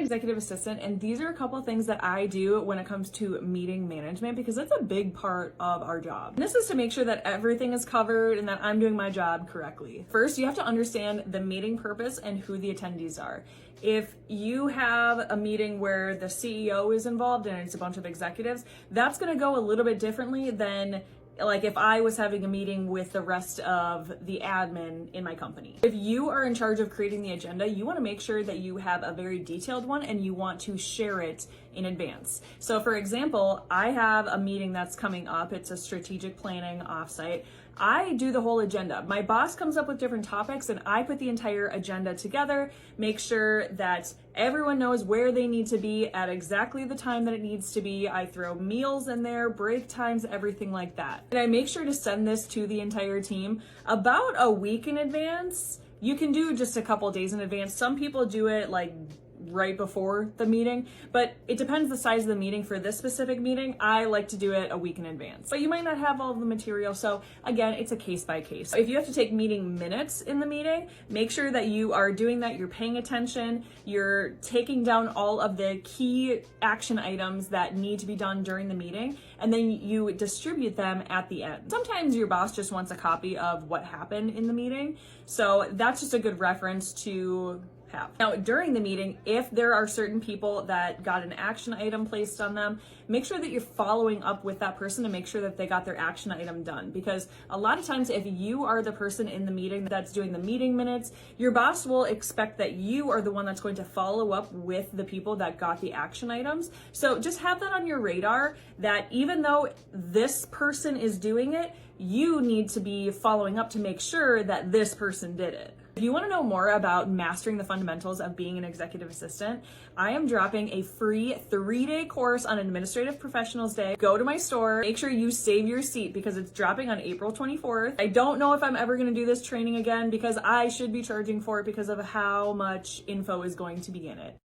executive assistant, and these are a couple of things that I do when it comes to meeting management, because that's a big part of our job. And this is to make sure that everything is covered and that I'm doing my job correctly. First, you have to understand the meeting purpose and who the attendees are. If you have a meeting where the CEO is involved and it's a bunch of executives, that's going to go a little bit differently than like if I was having a meeting with the rest of the admin in my company. If you are in charge of creating the agenda, you want to make sure that you have a very detailed one and you want to share it in advance. So for example, I have a meeting that's coming up. It's a strategic planning offsite. I do the whole agenda. My boss comes up with different topics and I put the entire agenda together, make sure that everyone knows where they need to be at exactly the time that it needs to be. I throw meals in there, break times, everything like that. And I make sure to send this to the entire team about a week in advance. You can do just a couple days in advance. Some people do it like right before the meeting, but it depends the size of the meeting. For this specific meeting, I like to do it a week in advance, but you might not have all of the material. So again, it's a case by case. If you have to take meeting minutes in the meeting, make sure that you are doing that. You're paying attention. You're taking down all of the key action items that need to be done during the meeting, and then you distribute them at the end. Sometimes your boss just wants a copy of what happened in the meeting. So that's just a good reference to have. Now, during the meeting, if there are certain people that got an action item placed on them, make sure that you're following up with that person to make sure that they got their action item done. Because a lot of times, if you are the person in the meeting that's doing the meeting minutes, your boss will expect that you are the one that's going to follow up with the people that got the action items. So just have that on your radar, that even though this person is doing it, you need to be following up to make sure that this person did it. If you want to know more about mastering the fundamentals of being an executive assistant, I am dropping a free 3-day course on Administrative Professionals Day. Go to my store, make sure you save your seat because it's dropping on April 24th. I don't know if I'm ever going to do this training again because I should be charging for it because of how much info is going to be in it.